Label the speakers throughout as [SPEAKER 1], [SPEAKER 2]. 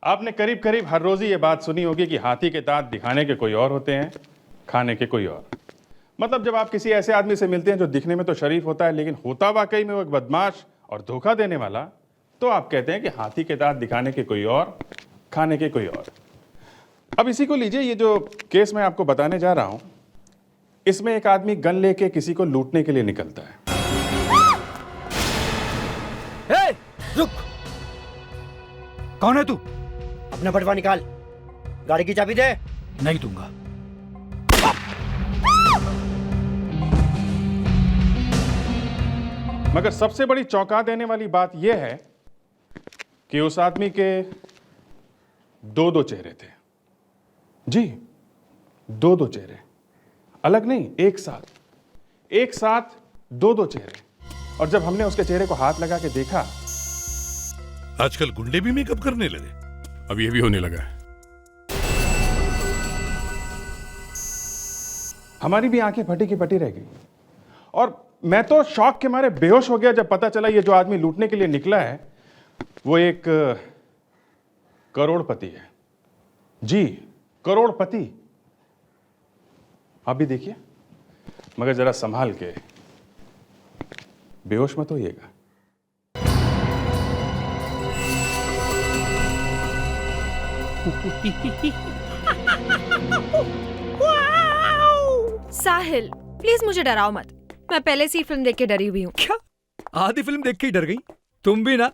[SPEAKER 1] आपने करीब करीब हर रोज ही ये बात सुनी होगी कि हाथी के दांत दिखाने के कोई और होते हैं, खाने के कोई और। मतलब जब आप किसी ऐसे आदमी से मिलते हैं जो दिखने में तो शरीफ होता है लेकिन होता वाकई में वो एक बदमाश और धोखा देने वाला, तो आप कहते हैं कि हाथी के दांत दिखाने के कोई और, खाने के कोई और। अब इसी को लीजिए, ये जो केस मैं आपको बताने जा रहा हूं, इसमें एक आदमी गन लेके किसी को लूटने के लिए निकलता है।
[SPEAKER 2] हे, रुक। कौन है तू?
[SPEAKER 3] अपना बटवा निकाल, गाड़ी की चाबी दे।
[SPEAKER 2] नहीं दूंगा।
[SPEAKER 1] मगर सबसे बड़ी चौंका देने वाली बात यह है कि उस आदमी के दो दो चेहरे थे। जी, दो दो चेहरे, अलग नहीं, एक साथ दो दो चेहरे। और जब हमने उसके चेहरे को हाथ लगा के देखा,
[SPEAKER 4] आजकल गुंडे भी मेकअप करने लगे।
[SPEAKER 1] अब ये भी होने लगा है। हमारी भी आंखें फटी की फटी रह गई और मैं तो शौक के मारे बेहोश हो गया जब पता चला ये जो आदमी लूटने के लिए निकला है वो एक करोड़पति है। जी, करोड़पति। आप भी देखिए, मगर जरा संभाल के, बेहोश मत होइएगा।
[SPEAKER 5] साहिल, प्लीज मुझे डराओ मत। मैं पहले से ही फिल्म देख के डरी हुई हूँ।
[SPEAKER 2] क्या? आधी फिल्म देख के ही डर गई? तुम भी ना,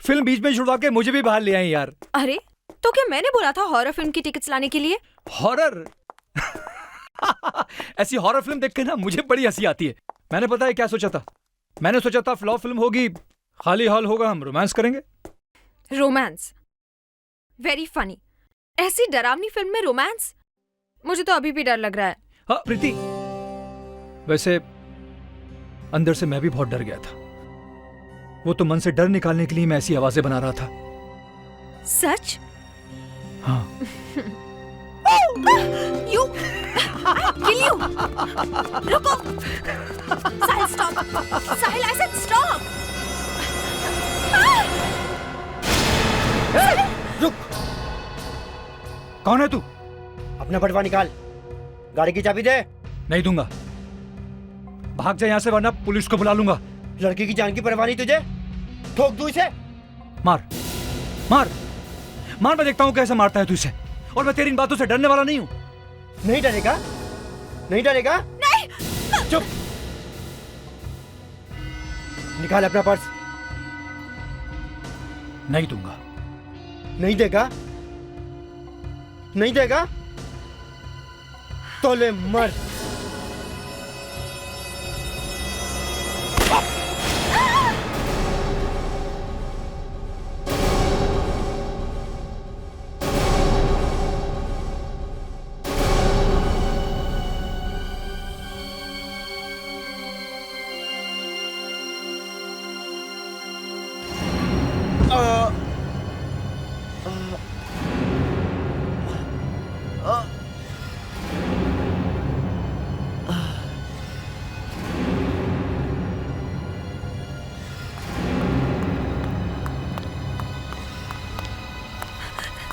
[SPEAKER 2] फिल्म बीच में छुड़वा के मुझे भी बाहर ले आई यार।
[SPEAKER 5] अरे, तो क्या मैंने बोला था हॉरर फिल्म की टिकट्स लाने के लिए?
[SPEAKER 2] हॉरर? ऐसी हॉरर फिल्म देख के ना मुझे बड़ी हंसी आती है। मैंने पता है क्या सोचा था? मैंने सोचा था फ्लॉप फिल्म होगी, खाली हॉल होगा, हम रोमांस करेंगे।
[SPEAKER 5] रोमांस? Very funny. ऐसी डरावनी फिल्म में रोमांस? मुझे तो अभी भी डर लग रहा है।
[SPEAKER 2] हाँ प्रीति, वैसे अंदर से मैं भी बहुत डर गया था। वो तो मन से डर निकालने के लिए मैं ऐसी आवाजें बना रहा था।
[SPEAKER 5] सच?
[SPEAKER 2] हाँ।
[SPEAKER 5] You kill you! रुको! साहिल stop! Sahil, I said stop!
[SPEAKER 3] रुक।
[SPEAKER 2] कौन है तू?
[SPEAKER 3] अपना बटवा निकाल, गाड़ी की चाबी दे।
[SPEAKER 2] नहीं दूंगा। भाग जा यहाँ से वरना पुलिस को बुला लूंगा।
[SPEAKER 3] लड़की की जान की परवाह नहीं तुझे? ठोक दूं इसे।
[SPEAKER 2] मार मार मार, मैं देखता हूँ कैसे मारता है तू इसे। और मैं तेरी इन बातों से डरने वाला नहीं हूँ।
[SPEAKER 3] नहीं डरेगा? नहीं डरेगा?
[SPEAKER 5] नहीं!
[SPEAKER 3] चुप। निकाल अपना पर्स।
[SPEAKER 2] नहीं दूंगा।
[SPEAKER 3] नहीं देगा? नहीं देगा? तो ले मर।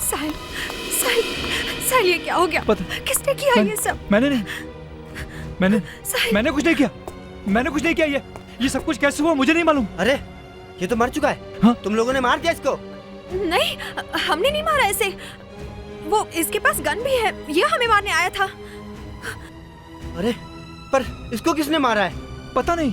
[SPEAKER 5] साहिल, साहिल, साहिल, ये क्या हो गया? किसने किया ये सब?
[SPEAKER 2] मैंने नहीं,
[SPEAKER 5] साहिल।
[SPEAKER 2] मैंने कुछ नहीं किया। मैंने कुछ नहीं किया। ये सब कुछ कैसे हुआ मुझे नहीं मालूम।
[SPEAKER 3] अरे, ये तो मर चुका है।
[SPEAKER 2] हाँ?
[SPEAKER 3] तुम लोगों ने मार दिया इसको?
[SPEAKER 5] नहीं, हमने नहीं मारा इसे। वो इसके पास गन भी है, ये हमें मारने आया था।
[SPEAKER 3] अरे, पर इसको किसने मारा है?
[SPEAKER 2] पता नहीं।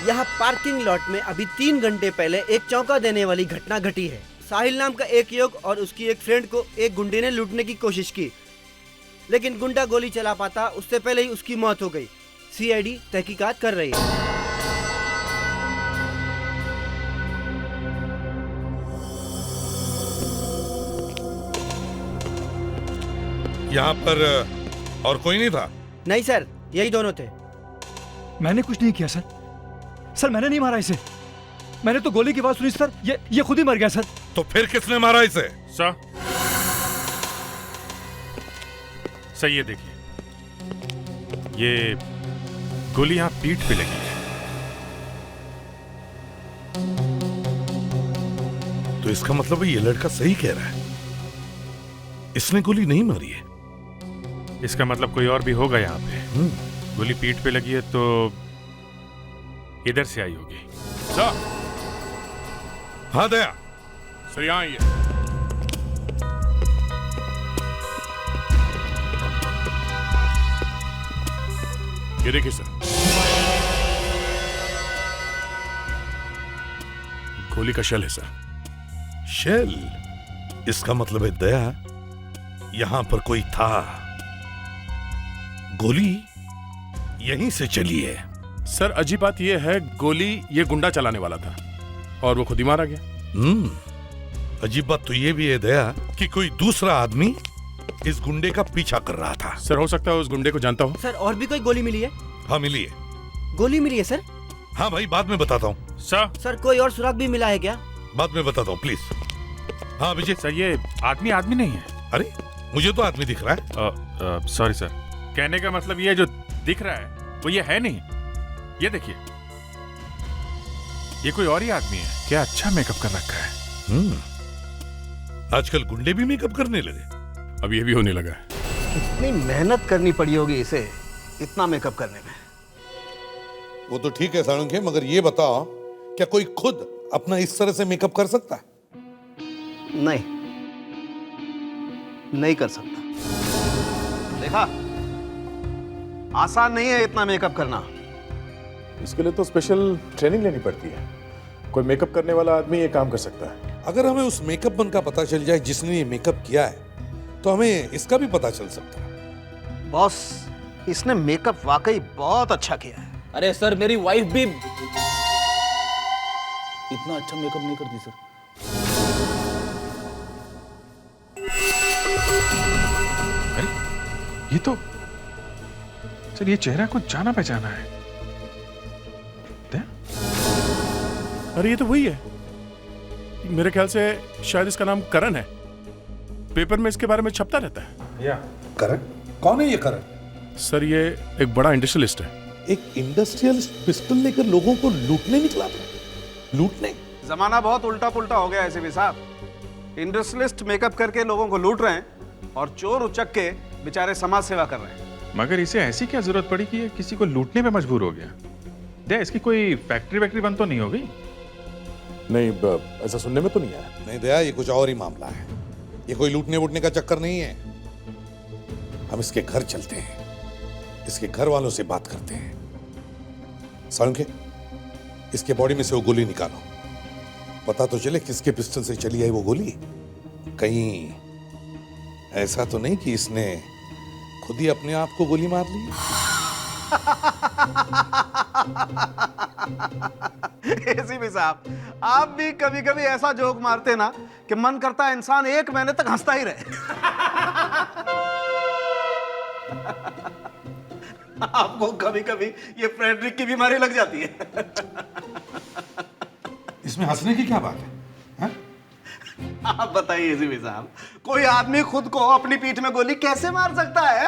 [SPEAKER 3] यहाँ पार्किंग लॉट में अभी 3 घंटे पहले एक चौंका देने वाली घटना घटी है। साहिल नाम का एक युवक और उसकी एक फ्रेंड को एक गुंडे ने लूटने की कोशिश की, लेकिन गुंडा गोली चला पाता उससे पहले ही उसकी मौत हो गई। सीआईडी तहकीकात कर रही है।
[SPEAKER 4] यहाँ पर और कोई नहीं था?
[SPEAKER 3] नहीं सर, यही दोनों थे।
[SPEAKER 2] मैंने कुछ नहीं किया सर। सर मैंने नहीं मारा इसे। मैंने तो गोली की आवाज सुनी सर। ये खुद ही मर गया सर।
[SPEAKER 4] तो फिर किसने मारा इसे?
[SPEAKER 1] सर, सही है, देखिए ये गोली यहाँ पीठ पे लगी है।
[SPEAKER 4] तो इसका मतलब ये लड़का सही कह रहा है, इसने गोली नहीं मारी है।
[SPEAKER 1] इसका मतलब कोई और भी होगा यहाँ पे। गोली पीठ पे लगी है तो इधर से आई होगी। सर।
[SPEAKER 4] हाँ दया।
[SPEAKER 1] सर यहाँ आइए। ये देखिए सर, गोली का शेल है सर।
[SPEAKER 4] शेल? इसका मतलब है दया यहां पर कोई था, गोली यहीं से चली है।
[SPEAKER 1] सर अजीब बात यह है, गोली ये गुंडा चलाने वाला था और वो खुद ही मारा गया।
[SPEAKER 4] अजीब बात तो ये भी है दया कि कोई दूसरा आदमी इस गुंडे का पीछा कर रहा था।
[SPEAKER 1] सर हो सकता है उस गुंडे को जानता हो।
[SPEAKER 3] सर और भी कोई गोली मिली है?
[SPEAKER 4] हाँ मिली है।
[SPEAKER 3] गोली मिली है सर?
[SPEAKER 4] हाँ भाई बाद में बताता हूँ।
[SPEAKER 1] सर
[SPEAKER 3] कोई और सुराग भी मिला है क्या?
[SPEAKER 4] बाद में बताता हूँ प्लीज। हाँ विजय।
[SPEAKER 1] सर ये आदमी नहीं है।
[SPEAKER 4] अरे मुझे तो आदमी दिख रहा है।
[SPEAKER 1] सॉरी सर, कहने का मतलब ये जो दिख रहा है वो ये है नहीं। ये देखिए, ये कोई और ही आदमी है। क्या अच्छा मेकअप कर रखा है।
[SPEAKER 4] आजकल गुंडे भी मेकअप करने लगे।
[SPEAKER 1] अब ये भी होने लगा है।
[SPEAKER 6] कितनी मेहनत करनी पड़ी होगी इसे इतना मेकअप करने में।
[SPEAKER 4] वो तो ठीक है साळुंखे, मगर ये बताओ क्या कोई खुद अपना इस तरह से मेकअप कर सकता है?
[SPEAKER 6] नहीं कर सकता। देखा, आसान नहीं है इतना मेकअप करना।
[SPEAKER 7] इसके लिए तो स्पेशल ट्रेनिंग लेनी पड़ती है। कोई मेकअप करने वाला आदमी ये काम कर सकता है।
[SPEAKER 4] अगर हमें उस मेकअप मैन का पता चल जाए जिसने ये मेकअप किया है तो हमें इसका भी पता चल सकता है।
[SPEAKER 6] बॉस, इसने मेकअप वाकई बहुत अच्छा किया है।
[SPEAKER 8] अरे सर, मेरी वाइफ भी इतना अच्छा मेकअप नहीं करती सर।
[SPEAKER 1] अरे ये तो सर, ये चेहरा कुछ जाना पहचाना है। अरे ये तो वही है। मेरे ख्याल से शायद इसका नाम करण है। पेपर में इसके बारे में छपता रहता है।
[SPEAKER 7] या
[SPEAKER 4] करण? कौन है ये करण?
[SPEAKER 1] सर ये एक बड़ा इंडस्ट्रियलिस्ट है।
[SPEAKER 4] एक इंडस्ट्रियलिस्ट पिस्टल लेकर लोगों को लूटने निकला था। लूटने?
[SPEAKER 6] जमाना बहुत उल्टा पुल्टा हो गया है साहब। इंडस्ट्रियलिस्ट मेकअप करके लोगों को लूट रहे हैं और चोर उचक के बेचारे समाज सेवा कर रहे हैं।
[SPEAKER 1] मगर इसे ऐसी क्या जरूरत पड़ी कि ये किसी को लूटने पे मजबूर हो गया? दे, इसकी कोई फैक्ट्री बंद तो नहीं हो गई?
[SPEAKER 7] नहीं, ऐसा सुनने में तो नहीं आया।
[SPEAKER 4] नहीं दया, ये कुछ और ही मामला है। ये कोई लूटने वूटने का चक्कर नहीं है। हम इसके घर चलते हैं, इसके घर वालों से बात करते हैं। साळुंखे, इसके बॉडी में से वो गोली निकालो, पता तो चले किसके पिस्टल से चली है वो गोली। कहीं ऐसा तो नहीं कि इसने खुद ही अपने आप को गोली मार ली?
[SPEAKER 6] एसीपी साहब, आप भी कभी कभी ऐसा जोक मारते ना कि मन करता है इंसान 1 महीने तक हंसता ही रहे। आपको कभी कभी ये फ्रेडरिक की बीमारी लग जाती है।
[SPEAKER 4] इसमें हंसने की क्या बात है?
[SPEAKER 6] आप बताइए एसीपी साहब, कोई आदमी खुद को अपनी पीठ में गोली कैसे मार सकता है?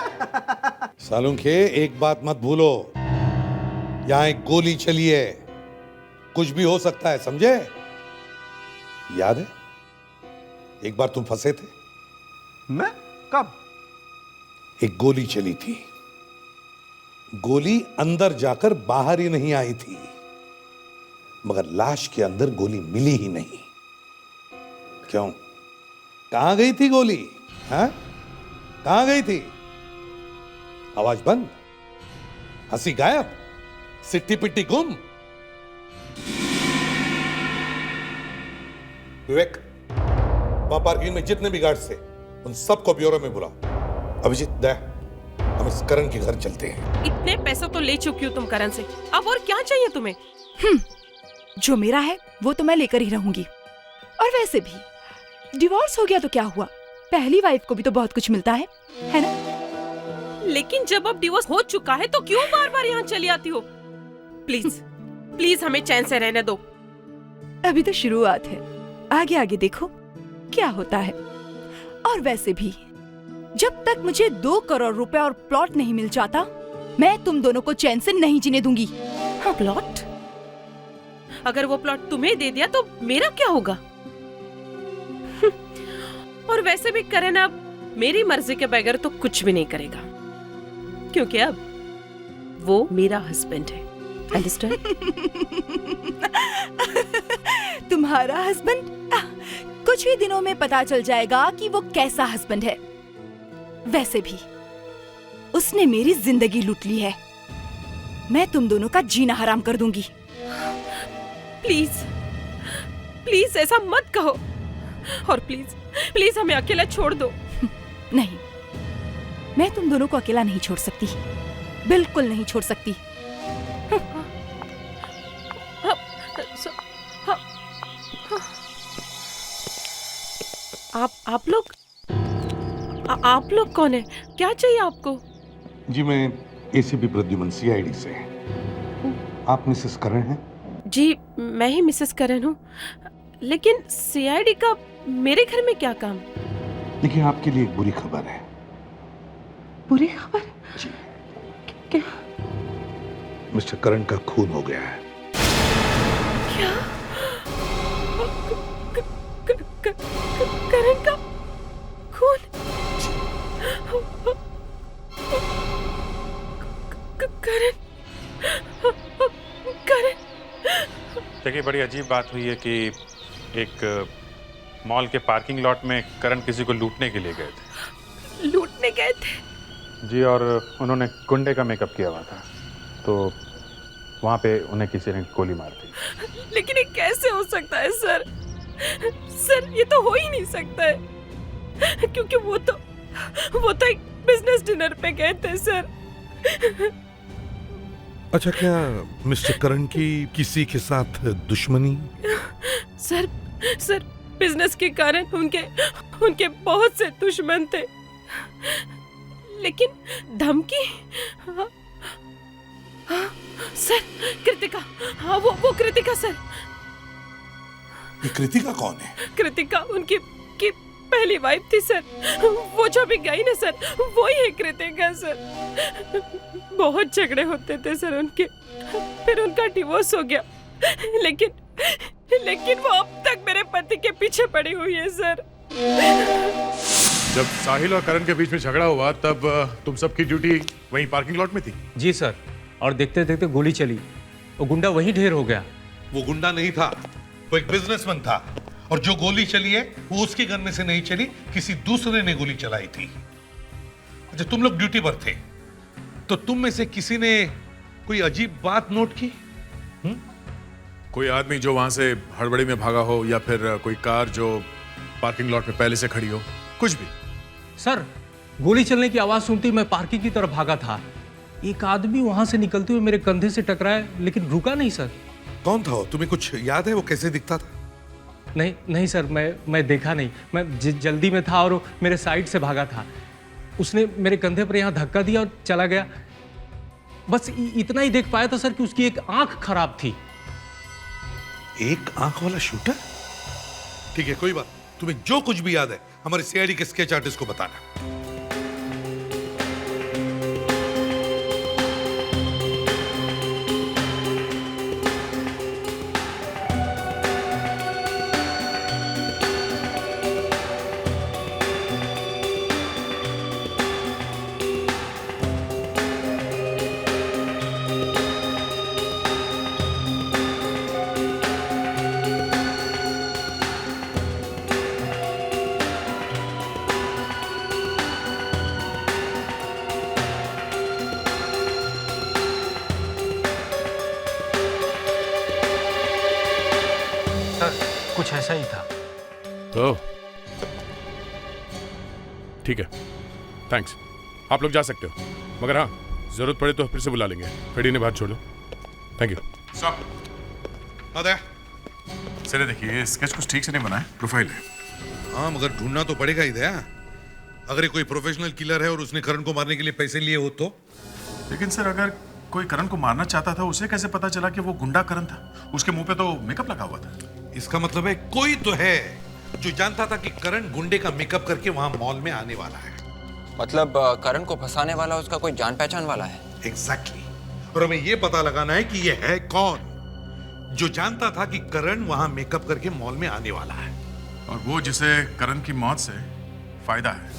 [SPEAKER 4] साळुंखे, एक बात मत भूलो, यहां एक गोली चली है, कुछ भी हो सकता है, समझे? याद है एक बार तुम फंसे थे?
[SPEAKER 6] मैं? कब?
[SPEAKER 4] एक गोली चली थी, गोली अंदर जाकर बाहर ही नहीं आई थी, मगर लाश के अंदर गोली मिली ही नहीं। क्यों? कहां गई थी गोली? हाँ, कहां गई थी? आवाज बंद, हंसी गायब, सिट्टी पिट्टी गुम। विवेक, वहां पार्किंग में जितने भी गार्ड्स थे उन सबको ब्यूरो में बुलाओ। अभिजीत, दया, हम इस करण के घर चलते हैं।
[SPEAKER 9] इतने पैसे तो ले चुकी हो तुम करण से, अब और क्या चाहिए तुम्हें?
[SPEAKER 10] जो मेरा है वो तो मैं लेकर ही रहूंगी। और वैसे भी डिवोर्स हो गया तो क्या हुआ, पहली वाइफ को भी तो बहुत कुछ मिलता है ना?
[SPEAKER 9] लेकिन जब अब डिवोर्स हो चुका है तो क्यों बार बार यहाँ चली आती हो? प्लीज प्लीज हमें चैन से रहने दो।
[SPEAKER 10] अभी तो शुरुआत है, आगे आगे देखो क्या होता है। और वैसे भी जब तक मुझे 2 करोड़ रुपए और प्लॉट नहीं मिल जाता, मैं तुम दोनों को चैन से नहीं जीने दूंगी।
[SPEAKER 9] हाँ, प्लॉट? अगर वो प्लॉट तुम्हें दे दिया तो मेरा क्या होगा? और वैसे भी करण अब मेरी मर्जी के बगैर तो कुछ भी नहीं करेगा, क्योंकि अब वो मेरा हस्बैंड है। अंडरस्टैंड?
[SPEAKER 10] तुम्हारा हस्बैंड? कुछ ही दिनों में पता चल जाएगा कि वो कैसा हस्बैंड है। वैसे भी उसने मेरी जिंदगी लूट ली है। मैं तुम दोनों का जीना हराम कर दूंगी।
[SPEAKER 9] प्लीज प्लीज ऐसा मत कहो, और प्लीज प्लीज हमें अकेला छोड़ दो।
[SPEAKER 10] नहीं, मैं तुम दोनों को अकेला नहीं छोड़ सकती, बिल्कुल नहीं छोड़ सकती।
[SPEAKER 9] आप लोग कौन है? क्या चाहिए आपको?
[SPEAKER 4] जी मैं एसीपी प्रद्युमन सीआईडी से। आप मिसेस करण हैं?
[SPEAKER 9] जी मैं ही मिसेस करण हूँ, लेकिन सीआईडी का मेरे घर में क्या काम?
[SPEAKER 4] देखिए आपके लिए एक बुरी खबर है।
[SPEAKER 9] बुरी खबर?
[SPEAKER 4] जी।
[SPEAKER 9] क्या?
[SPEAKER 4] मिस्टर करण का खून हो गया है।
[SPEAKER 9] क्या? करण का खून? करण
[SPEAKER 1] देखिए, बड़ी अजीब बात हुई है कि एक मॉल के पार्किंग लॉट में करण किसी को लूटने के लिए गए थे।
[SPEAKER 9] लूटने गए थे?
[SPEAKER 1] जी, और उन्होंने गुंडे का मेकअप किया हुआ था, तो वहाँ पे उन्हें किसी ने गोली मार दी।
[SPEAKER 9] लेकिन ये कैसे हो सकता है सर? सर ये तो हो ही नहीं सकता है, क्योंकि वो तो एक बिजनेस डिनर पे गए थे सर।
[SPEAKER 4] अच्छा, क्या मिस्टर करण की किसी के साथ दुश्मनी?
[SPEAKER 9] सर बिजनेस के कारण उनके बहुत से दुश्मन थे, लेकिन धमकी? सर कृतिका, हाँ वो कृतिका सर।
[SPEAKER 4] ये कृतिका कौन है?
[SPEAKER 9] कृतिका उनकी पहली वाइफ थी सर, वो जो भी गई ना सर, वो ही है कृतिका सर। बहुत झगड़े होते थे सर उनके, फिर उनका डिवोर्स हो गया, लेकिन वो अब तक मेरे पति के पीछे पड़ी हुई है सर।
[SPEAKER 7] जब साहिल और करण के बीच में झगड़ा हुआ तब तुम सबकी ड्यूटी वहीं पार्किंग लॉट में थी?
[SPEAKER 8] जी सर, और देखते देखते गोली चली, वो गुंडा वहीं ढेर हो गया।
[SPEAKER 4] वो गुंडा नहीं था, वो एक बिजनेसमैन था, और जो गोली चली है वो उसके गन में से नहीं चली, किसी दूसरे ने गोली चलाई थी। अच्छा, तुम लोग ड्यूटी पर थे, तो तुम में से किसी ने कोई अजीब बात नोट की?
[SPEAKER 7] कोई आदमी जो वहां से हड़बड़ी में भागा हो, या फिर कोई कार जो पार्किंग लॉट में पहले से खड़ी हो, कुछ भी?
[SPEAKER 8] सर गोली चलने की आवाज सुनती मैं पार्किंग की तरफ भागा था। एक आदमी वहां से निकलते हुए मेरे कंधे से टकराया, लेकिन रुका नहीं सर।
[SPEAKER 4] कौन था वो? तुम्हें कुछ याद है वो कैसे दिखता था?
[SPEAKER 8] नहीं सर, मैं देखा नहीं, मैं जल्दी में था और मेरे साइड से भागा था। उसने मेरे कंधे पर यहाँ धक्का दिया और चला गया। बस इतना ही देख पाया था सर कि उसकी एक आंख खराब थी।
[SPEAKER 4] एक आंख वाला शूटर? ठीक है, कोई बात, तुम्हें जो कुछ भी याद है हमारे सीआईडी के स्केच आर्टिस्ट को बताना।
[SPEAKER 8] कुछ ऐसा ही था।
[SPEAKER 7] तो ठीक है, थैंक्स, आप लोग जा सकते हो, मगर हाँ जरूरत पड़े तो फिर से बुला लेंगे। फेडी ने बात छोड़ दो। Thank you.
[SPEAKER 1] सर देखिए, ये स्केच कुछ ठीक से नहीं बना है, प्रोफाइल है।
[SPEAKER 4] हाँ, मगर ढूंढना तो पड़ेगा ही दया। अगर ये कोई प्रोफेशनल किलर है और उसने करण को मारने के लिए पैसे लिए हो तो?
[SPEAKER 1] लेकिन सर, अगर कोई करण को मारना चाहता था, उसे कैसे पता चला कि वो गुंडा करण था? उसके मुंह पे तो मेकअप लगा हुआ था।
[SPEAKER 4] इसका मतलब है कोई तो है जो जानता था कि करण गुंडे का मेकअप करके वहां मॉल में आने वाला है।
[SPEAKER 11] मतलब करण को फंसाने वाला उसका कोई जान पहचान वाला है?
[SPEAKER 4] एग्जैक्टली। और हमें यह पता लगाना है कि यह है कौन जो जानता था कि करण वहां मेकअप करके मॉल में आने वाला है।
[SPEAKER 1] और वो जिसे करण की मौत से
[SPEAKER 7] फायदा है।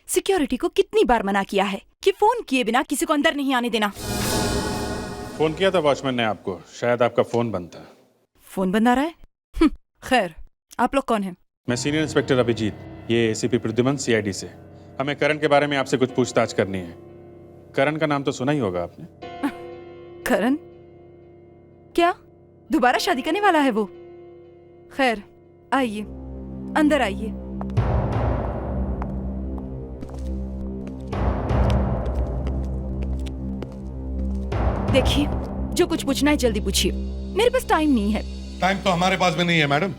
[SPEAKER 10] सिक्योरिटी को कितनी बार मना किया है कि फोन किए बिना किसी को अंदर नहीं आने देना।
[SPEAKER 1] फोन किया था वॉचमैन ने आपको, शायद आपका फोन बंद था।
[SPEAKER 10] फोन बंद आ रहा है? खैर, आप लोग कौन हैं?
[SPEAKER 1] मैं सीनियर इंस्पेक्टर अभिजीत, ये एसीपी प्रद्युमन सीआईडी से। हमें करण के बारे में आपसे कुछ पूछताछ करनी है। करण का नाम तो सुना ही होगा आपने।
[SPEAKER 10] करण? क्या दोबारा शादी करने वाला है वो? खैर, आइए, अंदर आइए। देखिए, जो कुछ पूछना है जल्दी पूछिए, मेरे पास टाइम नहीं है।
[SPEAKER 4] टाइम तो हमारे पास भी नहीं है मैडम।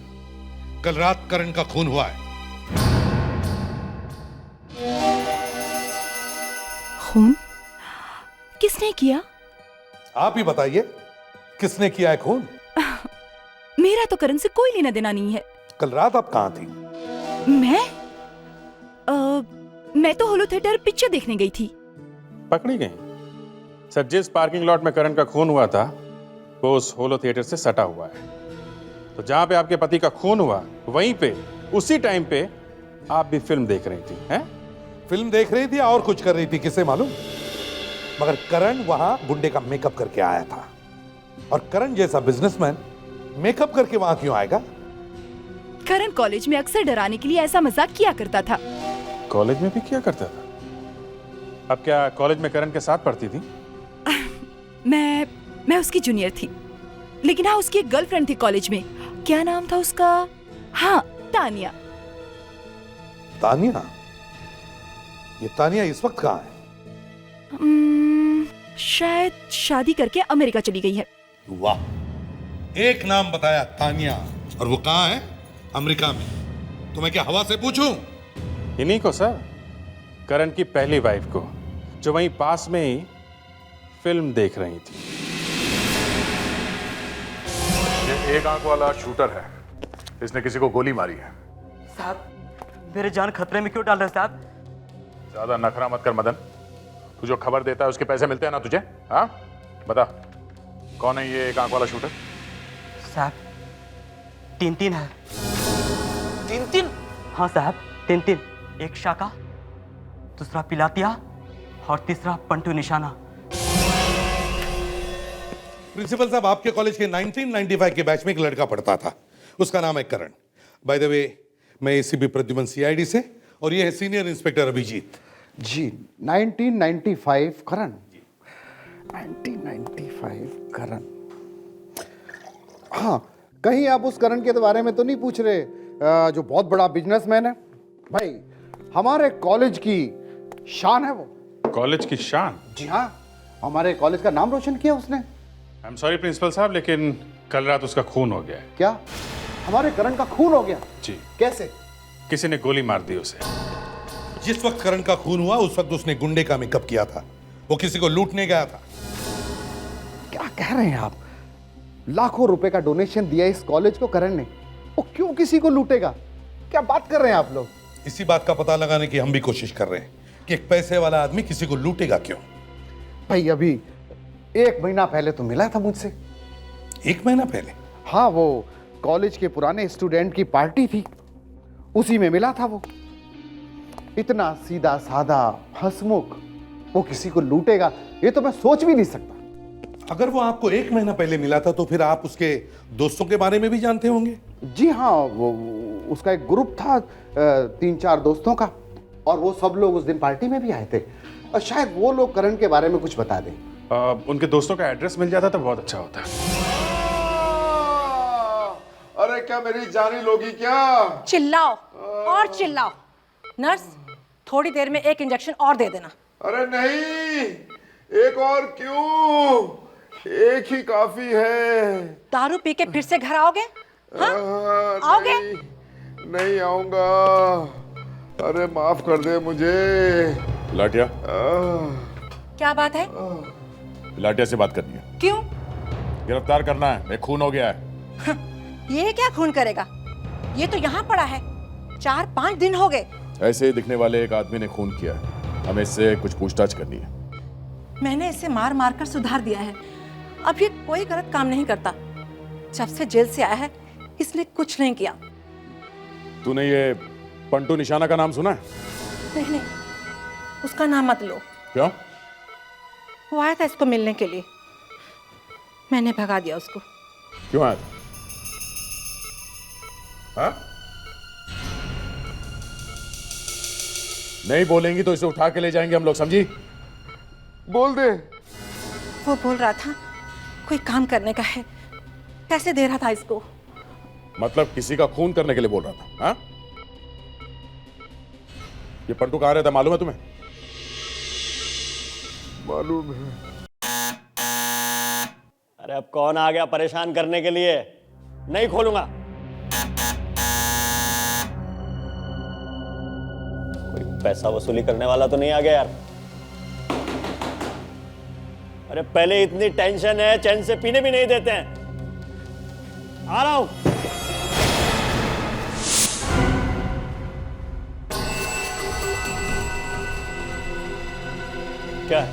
[SPEAKER 4] कल रात करण का खून हुआ है।
[SPEAKER 10] खून? किसने किया?
[SPEAKER 4] आप ही बताइए, किसने किया है खून?
[SPEAKER 10] मेरा तो करण से कोई लेना देना नहीं है।
[SPEAKER 4] कल रात आप कहां थी?
[SPEAKER 10] मैं तो होलो थिएटर पिक्चर देखने गई थी।
[SPEAKER 1] पकड़ी गई? सर, जिस पार्किंग लॉट में करण का खून हुआ था वो उस होलो थिएटर से सटा हुआ है। तो जहां पे आपके पति का खून हुआ, वहीं पे उसी टाइम पे आप भी फिल्म देख रही थी, हैं?
[SPEAKER 4] फिल्म देख रही थी और कुछ कर रही थी, किसे मालूम। मगर करण वहां गुंडे का मेकअप करके आया था, और करण जैसा बिजनेसमैन मेकअप करके वहां क्यों आएगा?
[SPEAKER 10] करण कॉलेज में अक्सर डराने के लिए ऐसा मजाक किया करता था।
[SPEAKER 1] कॉलेज में भी किया करता था? अब क्या कॉलेज में करण के साथ पढ़ती थी?
[SPEAKER 10] मैं उसकी जूनियर थी, लेकिन हाँ, उसकी एक गर्लफ्रेंड थी कॉलेज में। क्या नाम था उसका? हाँ, तानिया।
[SPEAKER 4] तानिया? ये तानिया इस वक्त कहाँ है?
[SPEAKER 10] शायद शादी करके अमेरिका चली गई है।
[SPEAKER 4] वाह, एक नाम बताया, तानिया, और वो कहाँ है? अमेरिका में। तो मैं क्या हवा से पूछूं?
[SPEAKER 1] इन्हीं को सर, करण की पहली वाइफ को, जो वहीं पास में ही फिल्म देख रही थी।
[SPEAKER 7] ये एक आंख वाला शूटर है, इसने किसी को गोली मारी है।
[SPEAKER 3] साहब, मेरे जान खतरे में क्यों डाल रहे हैं साहब?
[SPEAKER 7] ज्यादा नखरा मत कर मदन। तू जो खबर देता है उसके पैसे मिलते हैं ना तुझे? हाँ, बता कौन है ये एक आंख वाला शूटर?
[SPEAKER 3] साहब, तीन है। तीन? हाँ साहब, तीन। एक शाका, दूसरा पिलातिया और तीसरा पंटू निशाना।
[SPEAKER 4] प्रिंसिपल साहब, आपके कॉलेज के 1995 के बैच में एक लड़का पढ़ता था, उसका नाम है करण। बाय द वे, मैं एसीपी प्रद्युमन सीआईडी से, और ये है सीनियर इंस्पेक्टर अभिजीत
[SPEAKER 12] जी। 1995 करण? 1995 करण। हाँ, कहीं आप उस करण के बारे में तो नहीं पूछ रहे जो बहुत बड़ा बिजनेसमैन है? भाई, हमारे कॉलेज की शान है वो।
[SPEAKER 1] कॉलेज की शान?
[SPEAKER 12] जी हाँ, हमारे कॉलेज का नाम रोशन किया उसने।
[SPEAKER 1] आई एम सॉरी प्रिंसिपल साहब, लेकिन कल रात उसका खून हो गया है।
[SPEAKER 12] क्या? हमारे करण का खून हो गया?
[SPEAKER 1] जी।
[SPEAKER 12] कैसे?
[SPEAKER 1] किसी ने गोली मार दी उसे।
[SPEAKER 4] जिस वक्त करण का खून हुआ उस वक्त उसने गुंडे का मेकअप किया था, वो किसी को लूटने गया था।
[SPEAKER 12] क्या कह रहे हैं आप? लाखों रुपए का डोनेशन दिया इस कॉलेज को करण ने, वो क्यों किसी को लूटेगा? क्या बात कर रहे हैं आप लोग?
[SPEAKER 4] इसी बात का पता लगाने की हम भी कोशिश कर रहे हैं कि एक पैसे वाला आदमी किसी को लूटेगा क्यों।
[SPEAKER 12] भाई, अभी 1 महीना पहले तो मिला था मुझसे।
[SPEAKER 4] 1 महीना पहले?
[SPEAKER 12] हाँ, वो कॉलेज के पुराने स्टूडेंट की पार्टी थी, उसी में मिला था वो। इतना सीधा साधा हंसमुख, वो किसी को लूटेगा ये तो मैं सोच भी नहीं सकता।
[SPEAKER 4] अगर वो आपको 1 महीना पहले मिला था तो फिर आप उसके दोस्तों के बारे में भी जानते होंगे?
[SPEAKER 12] जी हाँ, वो उसका एक ग्रुप था 3-4 दोस्तों का, और वो सब लोग उस दिन पार्टी में भी आए थे, और शायद वो लोग करण के बारे में कुछ बता दें।
[SPEAKER 1] उनके दोस्तों का एड्रेस मिल जाता तो बहुत अच्छा होता।
[SPEAKER 13] अरे क्या मेरी जानी लोगी क्या?
[SPEAKER 14] चिल्लाओ और चिल्लाओ। नर्स, थोड़ी देर में एक इंजेक्शन और दे देना।
[SPEAKER 13] अरे नहीं, एक और क्यों? एक ही काफी है।
[SPEAKER 14] दारू पी के फिर से घर आओगे? हाँ? आओगे?
[SPEAKER 13] नहीं आऊंगा। अरे माफ कर दे मुझे।
[SPEAKER 7] लाटिया,
[SPEAKER 14] क्या बात है?
[SPEAKER 7] लाटिया से बात करनी है।
[SPEAKER 14] क्यों?
[SPEAKER 7] गिरफ्तार करना है, एक खून हो गया है।
[SPEAKER 14] ये क्या खून करेगा? ये तो यहाँ पड़ा है, 4-5 दिन हो गए।
[SPEAKER 7] ऐसे ही दिखने वाले एक आदमी ने खून किया है। हमें इससे कुछ पूछताछ करनी है।
[SPEAKER 14] मैंने इसे मार मार कर सुधार दिया है, अब ये कोई गलत काम नहीं करता। जब से जेल से आया है इसने कुछ नहीं किया।
[SPEAKER 7] तूने ये पंटू निशाना का नाम सुना है?
[SPEAKER 14] नहीं नहीं, उसका नाम मत लो।
[SPEAKER 7] क्यों?
[SPEAKER 14] वो आया था इसको मिलने के लिए, मैंने भगा दिया उसको।
[SPEAKER 7] क्यों आया था? हाँ? नहीं बोलेंगी तो इसे उठा के ले जाएंगे हम लोग, समझी?
[SPEAKER 13] बोल दे।
[SPEAKER 14] वो बोल रहा था कोई काम करने का है, पैसे दे रहा था इसको।
[SPEAKER 7] मतलब किसी का खून करने के लिए बोल रहा था? हाँ? ये पंटू कहाँ रहता मालूम है तुम्हें?
[SPEAKER 13] मालूम है।
[SPEAKER 15] अरे अब कौन आ गया परेशान करने के लिए? नहीं खोलूंगा। कोई पैसा वसूली करने वाला तो नहीं आ गया यार? अरे पहले इतनी टेंशन है, चैन से पीने भी नहीं देते हैं। आ रहा हूं। क्या है?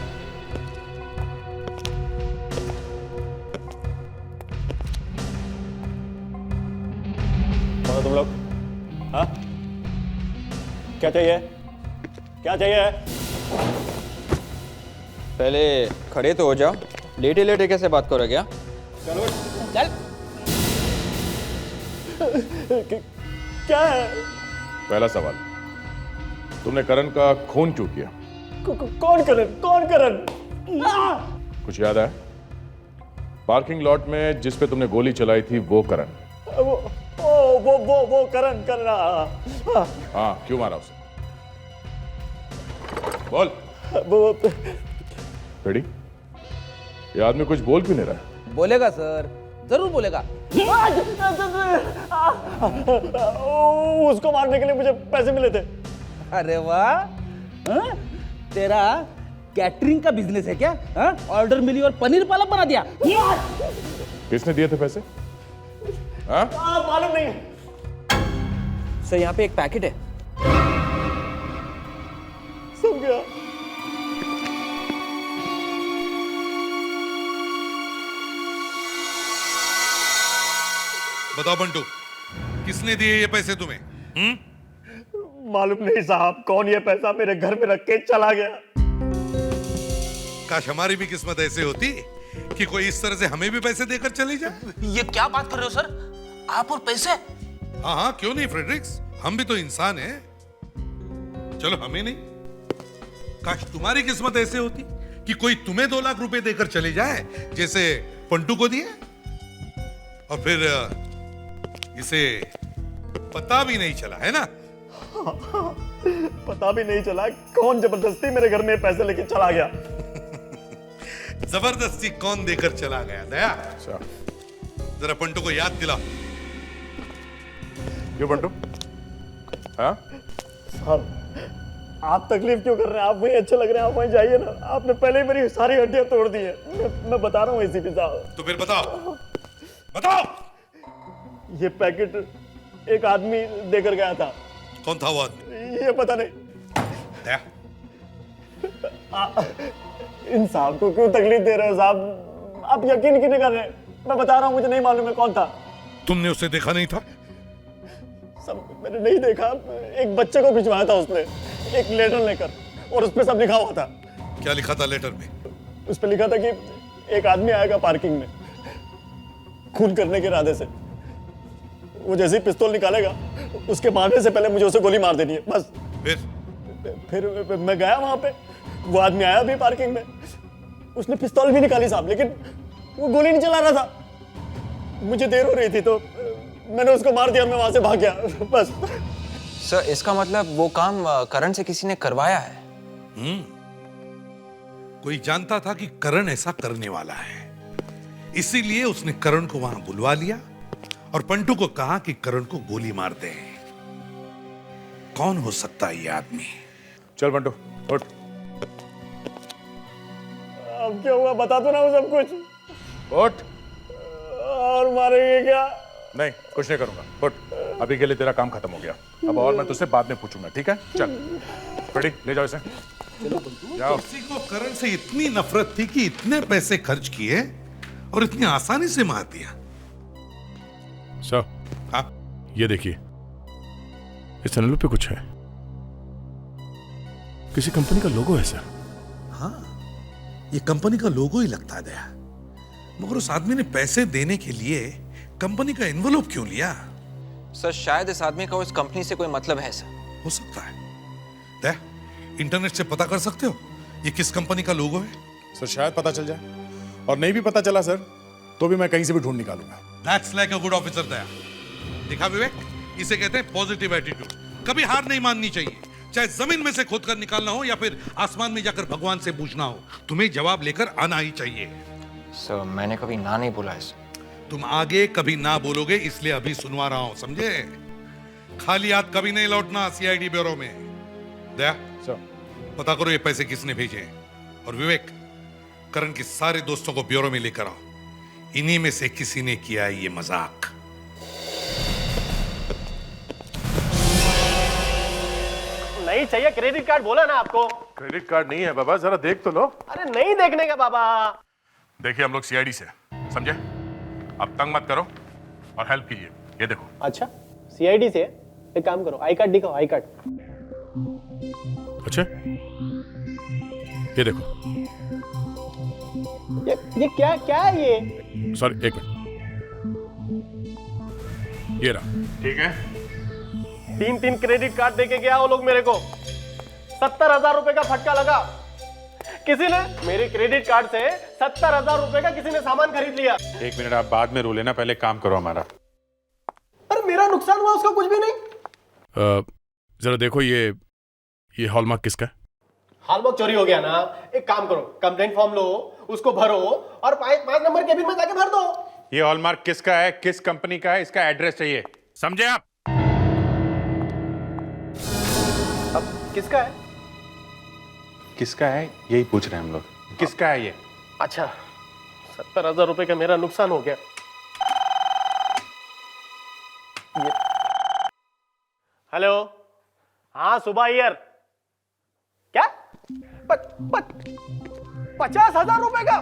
[SPEAKER 15] कौन हो तुम लोग? हाँ? क्या चाहिए? क्या चाहिए?
[SPEAKER 11] पहले खड़े तो हो जाओ, लेटे लेटे कैसे बात करोगे? क्या
[SPEAKER 15] चलो चल। क्या है?
[SPEAKER 7] पहला सवाल, तुमने करण का खून क्यों किया?
[SPEAKER 15] कौन करण? कौन करण?
[SPEAKER 7] कुछ याद है? पार्किंग लॉट में जिस पे तुमने गोली चलाई थी वो करण?
[SPEAKER 15] वो करण कर रहा।
[SPEAKER 7] हाँ, क्यों मारा उसे? बोल।
[SPEAKER 15] वो
[SPEAKER 7] रेडी? ये आदमी कुछ बोल क्यों नहीं रहा है?
[SPEAKER 16] बोलेगा सर, जरूर बोलेगा।
[SPEAKER 15] उसको मारने के लिए मुझे पैसे मिले थे।
[SPEAKER 16] अरे वाह, तेरा कैटरिंग का बिजनेस है क्या? ऑर्डर मिली और पनीर पालक बना दिया।
[SPEAKER 7] किसने दिए थे पैसे?
[SPEAKER 15] मालूम नहीं।
[SPEAKER 11] सर यहाँ पे एक पैकेट है।
[SPEAKER 15] सब गया।
[SPEAKER 4] बताओ बंटू, किसने दिए ये पैसे तुम्हें?
[SPEAKER 15] मालूम नहीं साहब, कौन ये पैसा मेरे घर में रख के चला गया।
[SPEAKER 4] काश हमारी भी किस्मत ऐसे होती कि कोई इस तरह से हमें भी पैसे देकर चली जाए।
[SPEAKER 16] ये क्या बात कर रहे हो सर? आप और पैसे?
[SPEAKER 4] हाँ हाँ, क्यों नहीं फ्रेडरिक्स, हम भी तो इंसान हैं। चलो हमें नहीं, काश तुम्हारी किस्मत ऐसे होती कि कोई तुम्हें 2 लाख रुपए देकर चले जाए, जैसे पंटू को दिए, और फिर इसे पता भी नहीं चला, है ना?
[SPEAKER 15] पता भी नहीं चला कौन जबरदस्ती मेरे घर में पैसे लेके चला गया।
[SPEAKER 4] जबरदस्ती कौन देकर चला गया? दया, जरा पंटू को याद दिलाओ।
[SPEAKER 7] क्यों पंटू? हाँ?
[SPEAKER 15] साहब, आप तकलीफ क्यों कर रहे हैं? आप वहीं अच्छे लग रहे हैं, आप वहीं जाइए ना। आपने पहले ही मेरी सारी हड्डियां तोड़ दी है। मैं बता रहा हूँ एसीपी साहब।
[SPEAKER 4] तो फिर बताओ, बताओ।
[SPEAKER 15] ये पैकेट एक आदमी देकर गया था।
[SPEAKER 4] कौन था वो आदमी?
[SPEAKER 15] ये पता नहीं।
[SPEAKER 4] दया,
[SPEAKER 15] इन साहब को क्यों तकलीफ दे रहे हो साहब? आप यकीन क्यों नहीं कर रहे? मैं बता रहा हूँ, मुझे नहीं मालूम है कौन था।
[SPEAKER 4] तुमने उसे देखा नहीं था?
[SPEAKER 15] सब मैंने नहीं देखा। एक बच्चे को भिजवाया था उसने, एक लेटर लेकर, और उस पर सब लिखा हुआ था।
[SPEAKER 4] क्या लिखा था लेटर में?
[SPEAKER 15] उस पर लिखा था कि एक आदमी आएगा पार्किंग में खून करने के इरादे से। वो जैसे ही पिस्तौल निकालेगा, उसके मारने से पहले मुझे उसे गोली मार देनी है, बस। फिर मैं गया वहां पे, वो आदमी आया भी पार्किंग में, उसने पिस्तौल भी निकाली साहब, लेकिन वो गोली नहीं चला रहा था। मुझे देर हो रही थी तो मैंने उसको मार दिया, मैं वहां से भाग गया, बस।
[SPEAKER 11] सर इसका मतलब वो काम करण से किसी ने करवाया है?
[SPEAKER 4] कोई जानता था कि करण ऐसा करने वाला है, इसीलिए उसने करण को वहां बुलवा लिया और पंटू को कहा कि करण को गोली मार दे। कौन हो सकता है ये आदमी?
[SPEAKER 7] चल पंटू उठ।
[SPEAKER 15] अब क्या हुआ बता दो ना वो सब कुछ।
[SPEAKER 7] उठ।
[SPEAKER 15] और मारेंगे क्या?
[SPEAKER 7] नहीं, कुछ नहीं करूंगा, उठ। अभी के लिए तेरा काम खत्म हो गया, अब और मैं तुझसे बाद में पूछूंगा, ठीक है? चल रेडी, ले जाओ इसे। जाओ।
[SPEAKER 4] किसी को करण से इतनी नफरत थी कि इतने पैसे खर्च किए और इतनी आसानी से मार दिया।
[SPEAKER 7] सर,
[SPEAKER 4] हाँ,
[SPEAKER 7] ये देखिए, इस एनवेलप पे कुछ है, किसी कंपनी का लोगो है सर।
[SPEAKER 4] हाँ, ये कंपनी का लोगो ही लगता है दया, मगर उस आदमी ने पैसे देने के लिए कंपनी का एनवेलप क्यों लिया?
[SPEAKER 11] सर शायद इस आदमी का उस कंपनी से कोई मतलब है सर।
[SPEAKER 4] हो सकता है। दया, इंटरनेट से पता कर सकते हो ये किस कंपनी का लोगो है?
[SPEAKER 7] सर शायद पता चल जाए, और नहीं भी पता चला सर तो भी मैं कहीं से भी ढूंढ निकालूंगा।
[SPEAKER 4] That's like a good officer दया। देखा विवेक, इसे कहते हैं पॉजिटिव एटीट्यूड। कभी हार नहीं माननी चाहिए, चाहे जमीन में से खोद कर निकालना हो या फिर आसमान में जाकर भगवान से पूछना हो, तुम्हें जवाब लेकर आना ही चाहिए।
[SPEAKER 11] सर मैंने कभी ना नहीं बोला है।
[SPEAKER 4] तुम आगे कभी ना बोलोगे इसलिए अभी सुनवा रहा हूं, समझे? खाली हाथ कभी नहीं लौटना सीआईडी ब्यूरो में। दया
[SPEAKER 7] सर,
[SPEAKER 4] पता करो ये पैसे किसने भेजे हैं, और विवेक, करण के सारे दोस्तों को ब्यूरो में लेकर आओ। इन्हीं में से किसी ने किया ये मजाक।
[SPEAKER 15] नहीं चाहिए क्रेडिट कार्ड, बोला ना आपको।
[SPEAKER 7] क्रेडिट कार्ड नहीं है बाबा, जरा देख तो लो।
[SPEAKER 15] अरे नहीं देखने का बाबा।
[SPEAKER 7] देखिए हम लोग सीआईडी से, समझे? अब तंग मत करो और हेल्प कीजिए। ये देखो।
[SPEAKER 15] अच्छा, सीआईडी से? एक काम करो, आई कार्ड दिखाओ, आई कार्ड।
[SPEAKER 7] अच्छा, ये देखो।
[SPEAKER 15] ये क्या क्या है ये?
[SPEAKER 7] सर एक मिनट, ये रहा। ठीक है,
[SPEAKER 15] 3 क्रेडिट कार्ड देके गया वो लोग मेरे को। 70,000 रुपए का फटका लगा। किसी ने मेरे क्रेडिट कार्ड से 70,000 रुपए का किसी ने सामान खरीद लिया।
[SPEAKER 1] एक मिनट, आप बाद में रो लेना, पहले काम करो हमारा।
[SPEAKER 15] अरे मेरा नुकसान हुआ, उसका कुछ भी नहीं।
[SPEAKER 7] जरा देखो ये हॉलमार्क किसका है?
[SPEAKER 15] हॉलमार्क चोरी हो गया ना। एक काम करो, कंप्लेंट फॉर्म लो, उसको भरो और 5 नंबर केबिन में जाके भर दो।
[SPEAKER 1] ये हॉलमार्क किसका है, किस कंपनी का है, इसका एड्रेस चाहिए, समझे आप?
[SPEAKER 15] अब किसका है?
[SPEAKER 1] किसका है यही पूछ रहे हैं हम लोग, किसका है ये?
[SPEAKER 15] अच्छा, 70,000 रुपए का मेरा नुकसान हो गया। हेलो, हाँ सुबह अय्यर। क्या 50,000 रुपए का?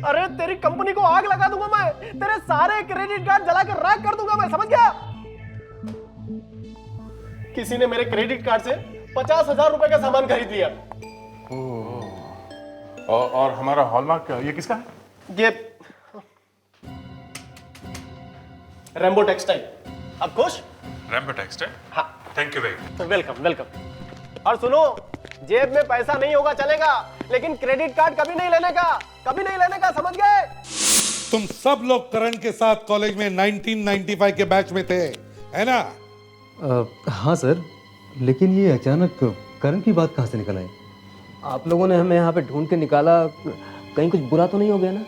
[SPEAKER 15] अरे तेरी कंपनी को आग लगा दूंगा मैं, तेरे सारे क्रेडिट कार्ड जला कर राख कर दूंगा मैं, समझ गया? किसी ने मेरे क्रेडिट कार्ड से 50,000 रुपए का सामान खरीद लिया।
[SPEAKER 7] और हमारा हॉलमार्क ये किसका है?
[SPEAKER 15] ये रेम्बो टेक्सटाइल। अब खुश?
[SPEAKER 7] Rambo textile?
[SPEAKER 15] हाँ,
[SPEAKER 7] thank you very.
[SPEAKER 15] Welcome welcome. और सुनो, जेब में पैसा नहीं होगा चलेगा, लेकिन क्रेडिट कार्ड कभी नहीं लेने का, कभी नहीं लेने का, समझ गए?
[SPEAKER 4] तुम सब लोग करण के साथ कॉलेज में 1995 के बैच में थे, है ना?
[SPEAKER 17] हाँ सर, लेकिन ये अचानक करण की बात कहाँ से निकल आई?
[SPEAKER 16] आप लोगों ने हमें यहाँ पे ढूंढ के निकाला, कहीं कुछ बुरा तो नहीं हो गया ना?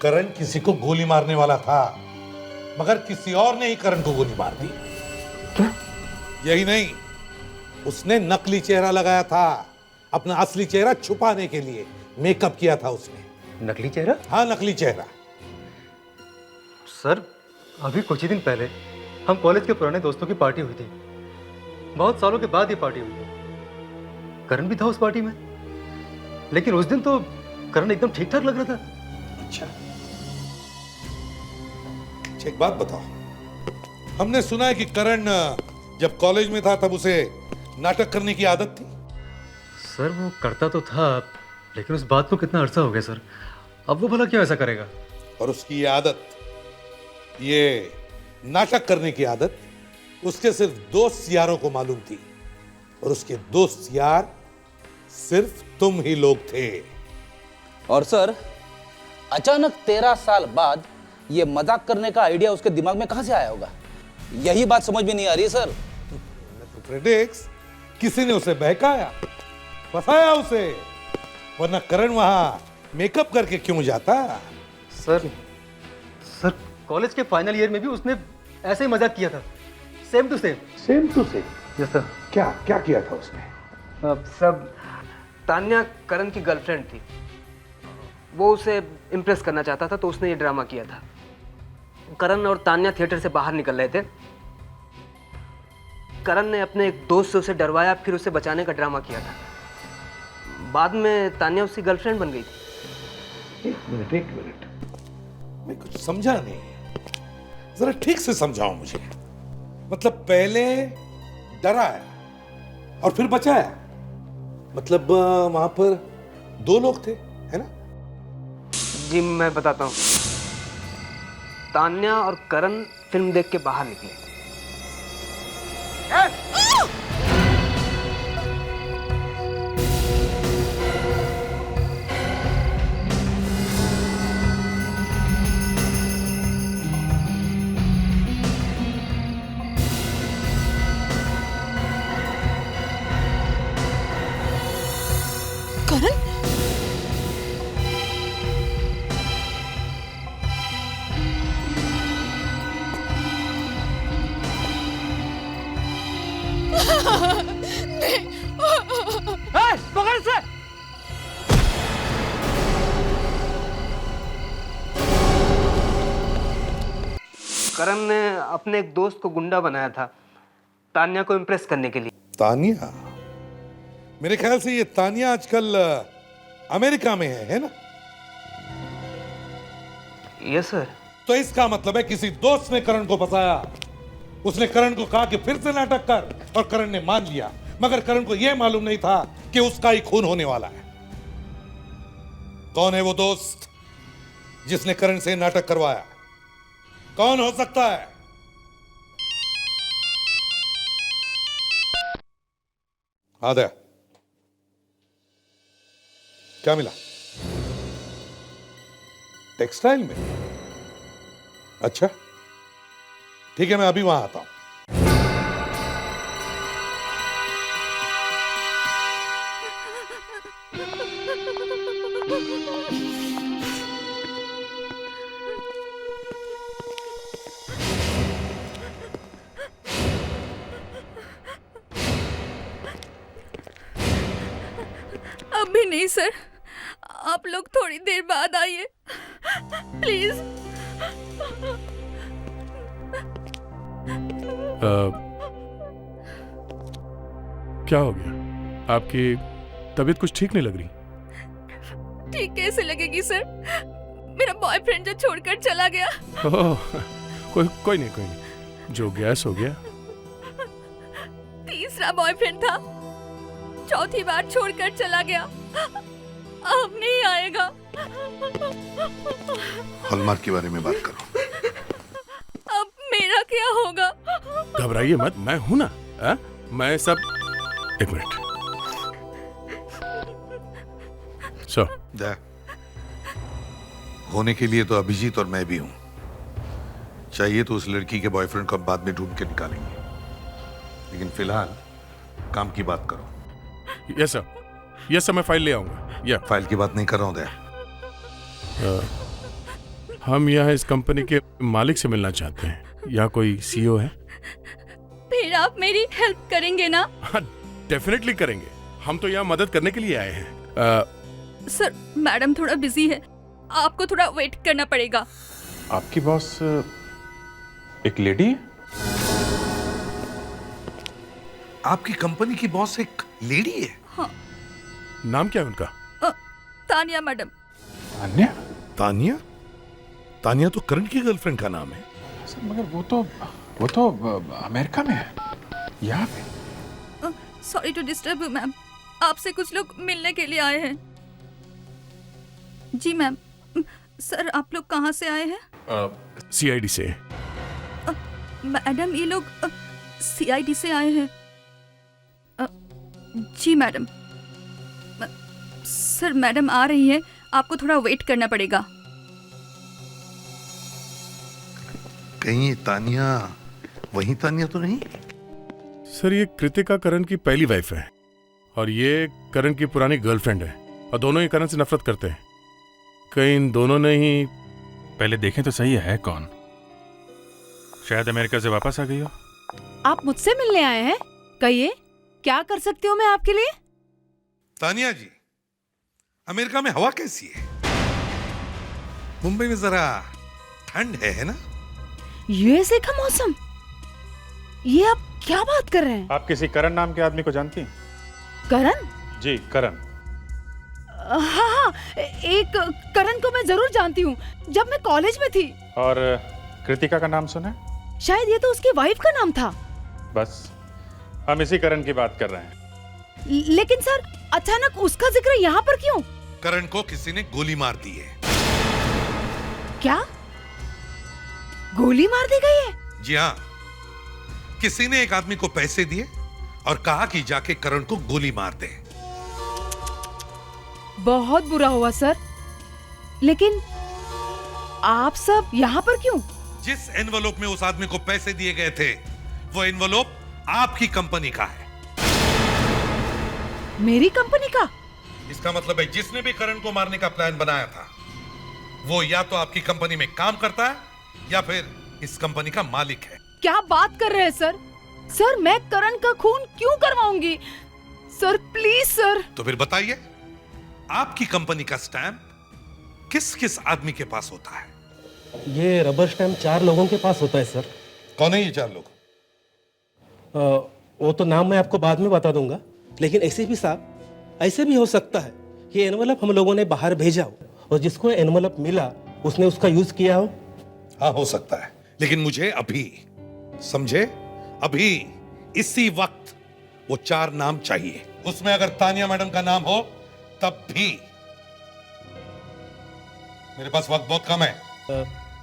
[SPEAKER 4] करण किसी को गोली मारने वाला था, मगर किसी और ने ही करण को गोली मार दी।
[SPEAKER 16] क्या?
[SPEAKER 4] यही नहीं, उसने नकली चेहरा लगाया था, अपना असली चेहरा छुपाने के लिए मेकअप किया था उसने।
[SPEAKER 17] नकली चेहरा?
[SPEAKER 4] हाँ, नकली चेहरा।
[SPEAKER 17] सर, अभी कुछ ही दिन पहले हम कॉलेज के पुराने दोस्तों की पार्टी हुई थी। बहुत सालों के बाद ये पार्टी हुई। करण भी था उस पार्टी में, लेकिन उस दिन तो करण एकदम ठीक ठाक लग रहा था।
[SPEAKER 4] अच्छा, एक बात बताओ, हमने सुना है कि करण जब कॉलेज में था तब उसे नाटक करने की आदत थी।
[SPEAKER 17] सर वो करता तो था, लेकिन उस बात को कितना अरसा हो गया सर, अब वो भला क्यों ऐसा करेगा?
[SPEAKER 4] और उसकी ये आदत, ये नाटक करने की आदत उसके सिर्फ दोस्त यारों को मालूम थी, और उसके दोस्त यार सिर्फ तुम ही लोग थे।
[SPEAKER 16] और सर, अचानक 13 साल बाद ये मजाक करने का आइडिया उसके दिमाग में कहां से आया होगा? यही बात समझ में नहीं आ रही है सर।
[SPEAKER 4] प्रेडिक्स, किसी ने उसे बहकाया, फंसाया उसे, वरना करण वहां मेकअप करके क्यों जाता?
[SPEAKER 17] सर कॉलेज के फाइनल ईयर में भी उसने ऐसे ही मजाक किया था, same to same.
[SPEAKER 4] Same to same?
[SPEAKER 17] Yes sir.
[SPEAKER 4] क्या क्या किया था उसने?
[SPEAKER 18] सब, तान्या करण की गर्लफ्रेंड थी, वो उसे इम्प्रेस करना चाहता था, तो उसने ये ड्रामा किया था। करण और तान्या थिएटर से बाहर निकल रहे थे। करण ने अपने एक दोस्त से उसे डरवाया, फिर उसे बचाने का ड्रामा किया था। बाद में तान्या उसकी गर्लफ्रेंड बन गई थी।
[SPEAKER 4] एक मिनट, मैं कुछ समझा नहीं, जरा ठीक से समझाओ मुझे। मतलब पहले डराया और फिर बचाया, मतलब वहां पर दो लोग थे, है ना?
[SPEAKER 18] जी मैं बताता हूँ। तान्या और करण फिल्म देख के बाहर निकले।
[SPEAKER 10] करण?
[SPEAKER 18] पकड़ से! करण ने अपने एक दोस्त को गुंडा बनाया था तान्या को इम्प्रेस करने के लिए।
[SPEAKER 4] तान्या? मेरे ख्याल से ये तान्या आजकल अमेरिका में है ना?
[SPEAKER 18] Yes sir.
[SPEAKER 4] तो इसका मतलब है किसी दोस्त ने करण को फंसाया। उसने करण को कहा कि फिर से नाटक कर, और करण ने मान लिया, मगर करण को यह मालूम नहीं था कि उसका ही खून होने वाला है। कौन है वो दोस्त जिसने करण से नाटक करवाया? कौन हो सकता है? आदया, क्या मिला? टेक्सटाइल में? अच्छा ठीक है, मैं अभी वहां आता हूं।
[SPEAKER 10] अभी नहीं सर, आप लोग थोड़ी देर बाद आइए प्लीज।
[SPEAKER 1] क्या हो गया? आपकी तबीयत कुछ ठीक नहीं लग रही।
[SPEAKER 10] ठीक कैसे लगेगी सर? मेरा बॉयफ्रेंड जो छोड़कर चला गया।
[SPEAKER 1] कोई नहीं, जो गया सो गया।
[SPEAKER 10] तीसरा बॉयफ्रेंड था, चौथी बार छोड़कर चला गया, अब नहीं आएगा।
[SPEAKER 4] हॉलमार्क के बारे में बात करो।
[SPEAKER 10] अब मेरा क्या होगा?
[SPEAKER 1] घबराइए मत, मैं हूं ना। मैं सब। एक मिनट।
[SPEAKER 4] होने के लिए तो अभिजीत और मैं भी हूं। चाहिए तो उस लड़की के बॉयफ्रेंड को बाद में ढूंढ के निकालेंगे, लेकिन फिलहाल काम की बात करो।
[SPEAKER 1] यस सर, मैं फाइल ले आऊंगा।
[SPEAKER 4] फाइल की बात नहीं कर रहा हूं दया।
[SPEAKER 1] हम यहाँ इस कंपनी के मालिक से मिलना चाहते हैं। यहाँ कोई सीईओ है?
[SPEAKER 10] फिर आप मेरी हेल्प करेंगे ना?
[SPEAKER 1] डेफिनेटली करेंगे, हम तो यहाँ मदद करने के लिए आए हैं।
[SPEAKER 10] सर मैडम थोड़ा बिजी है, आपको थोड़ा वेट करना पड़ेगा।
[SPEAKER 1] आपकी बॉस एक लेडी है?
[SPEAKER 4] आपकी कंपनी की बॉस एक लेडी है?
[SPEAKER 10] हाँ।
[SPEAKER 1] नाम क्या है उनका?
[SPEAKER 10] तान्या मैडम।
[SPEAKER 4] तान्या? तान्या तो करण की गर्लफ्रेंड का नाम है।
[SPEAKER 1] सर मगर वो तो अमेरिका में है, यहाँ पे।
[SPEAKER 10] Sorry to disturb you ma'am, आपसे कुछ लोग मिलने के लिए आए हैं। जी मैम। सर आप लोग कहाँ से आए हैं?
[SPEAKER 1] सीआईडी से।
[SPEAKER 10] मैडम ये लोग सीआईडी से आए हैं। जी मैडम। सर मैडम आ रही है, आपको थोड़ा वेट करना पड़ेगा।
[SPEAKER 4] कहीं तान्या वही तान्या तो नहीं?
[SPEAKER 1] सर ये कृतिका करण की पहली वाइफ है और ये करण की पुरानी गर्लफ्रेंड है, और दोनों ही करण से नफरत करते हैं। कहीं इन दोनों ने ही। पहले देखें तो सही है कौन। शायद अमेरिका से वापस आ गई हो।
[SPEAKER 19] आप मुझसे मिलने आए हैं? कहिए क्या कर सकती हूँ मैं आपके लिए?
[SPEAKER 4] तान्या जी, अमेरिका में हवा कैसी है? मुंबई में जरा ठंड है ना?
[SPEAKER 19] यूएसए का मौसम? ये आप क्या बात कर रहे हैं?
[SPEAKER 1] आप किसी करण नाम के आदमी को जानती हैं?
[SPEAKER 19] करण?
[SPEAKER 1] जी करण।
[SPEAKER 19] हाँ, एक करण को मैं जरूर जानती हूँ, जब मैं कॉलेज में थी।
[SPEAKER 1] और कृतिका का नाम सुना है?
[SPEAKER 19] शायद ये तो उसकी वाइफ का नाम था।
[SPEAKER 1] बस हम इसी करण की बात कर रहे हैं।
[SPEAKER 19] लेकिन सर, अचानक उसका जिक्र यहाँ पर क्यों?
[SPEAKER 4] करण को किसी ने गोली मार दी है।
[SPEAKER 19] क्या? गोली मार दी गई है?
[SPEAKER 4] जी हाँ, किसी ने एक आदमी को पैसे दिए और कहा कि जाके करण को गोली मार दे।
[SPEAKER 19] बहुत बुरा हुआ सर, लेकिन आप सब यहाँ पर क्यों?
[SPEAKER 4] जिस एनवलप में उस आदमी को पैसे दिए गए थे, वो एनवलप आपकी कंपनी का है।
[SPEAKER 19] मेरी कंपनी का?
[SPEAKER 4] इसका मतलब है जिसने भी करण को मारने का प्लान बनाया था, वो या तो आपकी कंपनी में काम करता है या फिर इस कंपनी का मालिक है।
[SPEAKER 19] क्या बात कर रहे हैं सर? सर, मैं करण का खून क्यों करवाऊंगी? Sir please sir.
[SPEAKER 4] तो फिर बताइए, आपकी कंपनी का स्टैंप किस किस आदमी के पास होता है?
[SPEAKER 15] ये रबर स्टैम्प 4 लोगों के पास होता है सर।
[SPEAKER 4] कौन है ये 4 लोग?
[SPEAKER 15] वो तो नाम मैं आपको बाद में बता दूंगा, लेकिन एसीपी साहब, ऐसे भी हो सकता है ये एनवलप हम लोगों ने बाहर भेजा हो और जिसको एनवलप मिला उसने उसका यूज किया हो।
[SPEAKER 4] हाँ, हो सकता है, लेकिन मुझे अभी, समझे, अभी इसी वक्त वो 4 नाम चाहिए। उसमें अगर तानिया मैडम का नाम हो तब भी। मेरे पास वक्त बहुत कम है।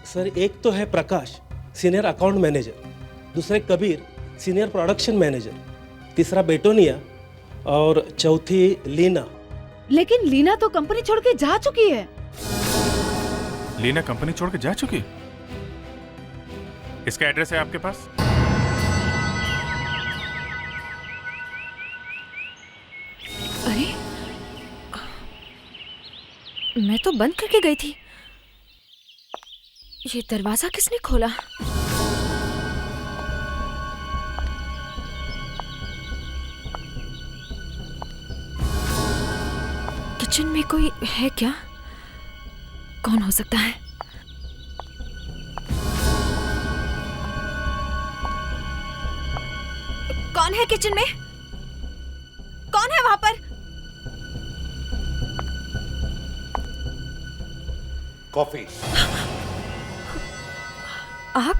[SPEAKER 15] सर, एक तो है प्रकाश, सीनियर अकाउंट मैनेजर, दूसरे कबीर, सीनियर प्रोडक्शन मैनेजर, तीसरा बेटोनिया और चौथी लीना।
[SPEAKER 19] लेकिन लीना तो कंपनी छोड़ के जा चुकी है।
[SPEAKER 1] लीना कंपनी छोड़ के जा चुकी? इसका एड्रेस है आपके पास?
[SPEAKER 5] अरे, मैं तो बंद करके गई थी। ये दरवाजा किसने खोला? किचन में कोई है क्या? कौन हो सकता है? कौन है किचन में? कौन है वहां पर?
[SPEAKER 4] कॉफी।
[SPEAKER 5] आप?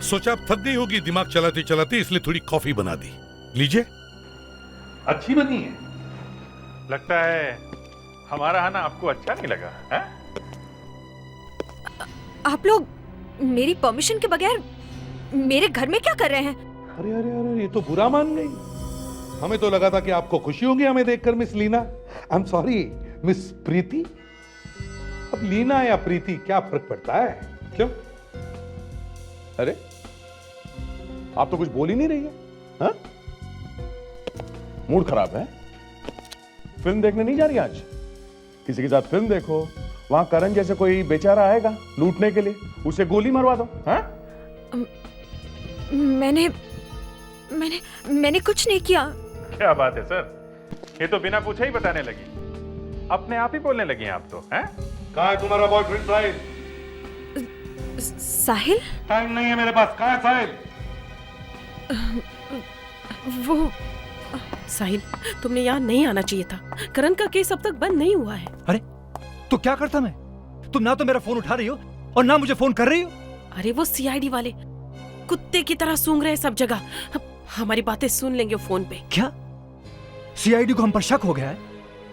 [SPEAKER 4] सोचा आप थक गई होगी दिमाग चलाते चलाते, इसलिए थोड़ी कॉफी बना दी। लीजिए। अच्छी बनी है।
[SPEAKER 1] लगता है हमारा आना आपको अच्छा नहीं लगा है?
[SPEAKER 5] आप लोग मेरी परमिशन के बगैर मेरे घर में क्या कर रहे हैं?
[SPEAKER 4] अरे अरे अरे, ये तो बुरा मान गई। हमें तो लगा था कि आपको खुशी होगी हमें देखकर miss Leena. I am sorry miss Preeti. अब लीना या प्रीति क्या फर्क पड़ता है? क्यों?
[SPEAKER 13] अरे, आप तो कुछ बोल ही नहीं रही है। हाँ? मूड खराब है? फिल्म देखने नहीं जा रही आज? किसी के साथ फिल्म देखो, वहां करण जैसे कोई बेचारा आएगा लूटने के लिए, उसे गोली मरवा दो। हाँ?
[SPEAKER 5] मैंने कुछ नहीं किया।
[SPEAKER 1] क्या बात है सर, ये तो बिना पूछे ही बताने लगी, अपने आप ही बोलने लगी हैं आप तो। हैं?
[SPEAKER 4] कहाँ है तुम्हारा बॉयफ्रेंड साहिल?
[SPEAKER 5] साहिल?
[SPEAKER 4] टाइम नहीं है मेरे पास। कहाँ है साहिल?
[SPEAKER 9] वो साहिल, तुमने यहाँ नहीं आना चाहिए था। करण का केस अब तक बंद नहीं हुआ है।
[SPEAKER 2] अरे तो क्या करता मैं? तुम ना तो मेरा फोन उठा रही हो और ना मुझे फोन कर रही हो।
[SPEAKER 9] अरे वो सीआईडी वाले कुत्ते की तरह सूंघ रहे हैं सब जगह। हमारी बातें सुन लेंगे फोन पे।
[SPEAKER 2] क्या सीआईडी को हम पर शक हो गया है?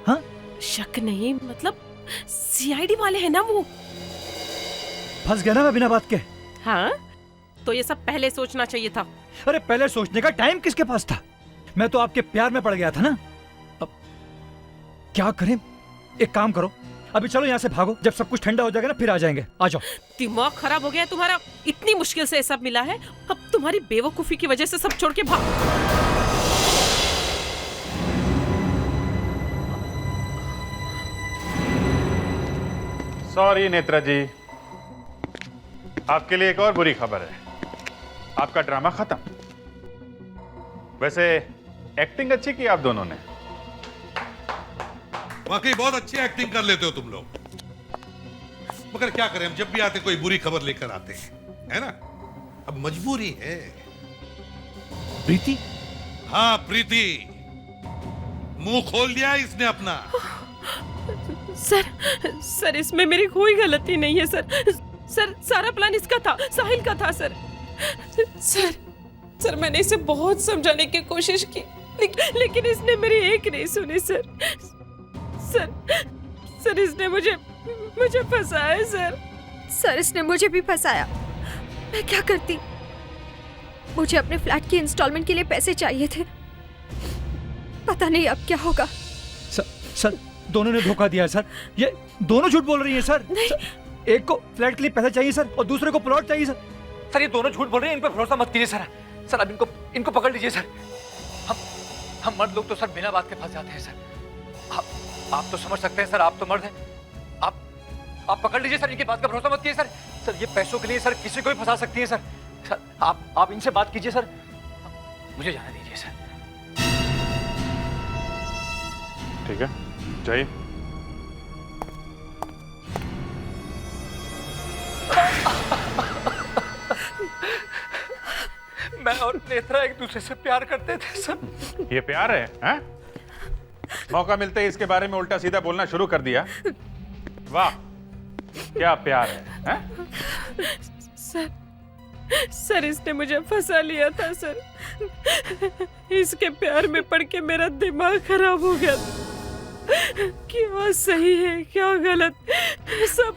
[SPEAKER 2] हाँ?
[SPEAKER 9] शक नहीं, मतलब सीआईडी वाले हैं ना वो।
[SPEAKER 2] फंस गया ना मैं बिना बात के।
[SPEAKER 9] हाँ, तो ये सब पहले सोचना चाहिए था।
[SPEAKER 2] अरे पहले सोचने का टाइम किसके पास था? मैं तो आपके प्यार में पड़ गया था ना। अब क्या करें? एक काम करो, अभी चलो यहाँ से भागो, जब सब कुछ ठंडा हो जाएगा ना फिर आ जाएंगे। आ जाओ।
[SPEAKER 9] दिमाग खराब हो गया है तुम्हारा? इतनी मुश्किल से सब मिला है, अब तुम्हारी बेवकूफी की वजह से सब छोड़ के भाग।
[SPEAKER 1] सॉरी नेत्रा जी, आपके लिए एक और बुरी खबर है, आपका ड्रामा खत्म। वैसे एक्टिंग अच्छी की आप दोनों ने।
[SPEAKER 4] वाकई बहुत अच्छी एक्टिंग कर लेते हो तुम लोग, मगर क्या करें, हम जब भी आते कोई बुरी खबर लेकर आते हैं, है ना? अब मजबूरी है।
[SPEAKER 2] प्रीति?
[SPEAKER 4] हाँ प्रीति, मुंह खोल दिया इसने अपना।
[SPEAKER 9] सर इसमें मेरी कोई गलती नहीं है सर सारा प्लान इसका था, साहिल का था सर मैंने इसे बहुत समझाने की कोशिश की, लेकिन इसने मेरी एक नहीं सुनी सर इसने मुझे फंसाया
[SPEAKER 5] सर इसने मुझे भी फंसाया। मैं क्या करती? मुझे अपने फ्लैट की इंस्टॉलमेंट के लिए पैसे चाहिए थे। पता नहीं अब क्या होगा।
[SPEAKER 2] सर दोनों ने धोखा दिया है सर। ये दोनों झूठ बोल रही हैं सर। एक को फ्लैट के लिए पैसे चाहिए सर और दूसरे को प्लॉट चाहिए सर। ये दोनों झूठ बोल रहे हैं, इन पर भरोसा मत कीजिए सर अब इनको पकड़ लीजिए सर। हम मर्द लोग तो सर बिना बात के फंस जाते हैं सर। आप तो समझ सकते हैं सर, आप तो मर्द हैं। आप पकड़ लीजिए सर, इनकी बात का भरोसा मत कीजिए सर ये पैसों के लिए सर किसी को भी फंसा सकती है सर आप इनसे बात कीजिए सर, मुझे जाने दीजिए सर।
[SPEAKER 1] ठीक है, जाइए।
[SPEAKER 2] मैं और नेत्रा एक दूसरे से प्यार करते थे सर।
[SPEAKER 1] ये प्यार है, हैं? मौका मिलते ही इसके बारे में उल्टा सीधा बोलना शुरू कर दिया। वाह, क्या प्यार है, हैं?
[SPEAKER 9] सर इसने मुझे फंसा लिया था सर। इसके प्यार में पड़ के मेरा दिमाग खराब हो गया। क्या सही है क्या गलत सब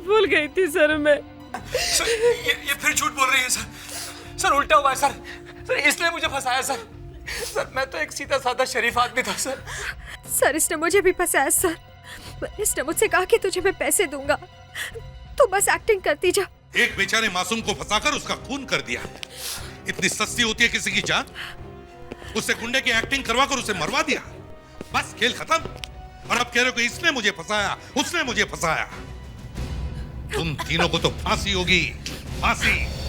[SPEAKER 9] भूल गई थी सर मैं।
[SPEAKER 2] ये फिर झूठ बोल रही है सर उल्टा हुआ है सर इसने मुझे फंसाया सर मैं तो एक सीधा साधा शरीफ आदमी था सर
[SPEAKER 5] इसने मुझे भी फंसाया सर। इसने मुझसे कहा कि तुझे मैं पैसे दूंगा, तू बस एक्टिंग करती जा।
[SPEAKER 4] एक बेचारे मासूम को फंसाकर उसका खून कर दिया। इतनी सस्ती होती है किसी की जान? उससे गुंडे की एक्टिंग करवाकर उसे मरवा दिया। बस खेल खत्म। और अब कह रहे हो कि इसने मुझे फंसाया, उसने मुझे फंसाया। तुम तीनों को तो फांसी होगी, फांसी।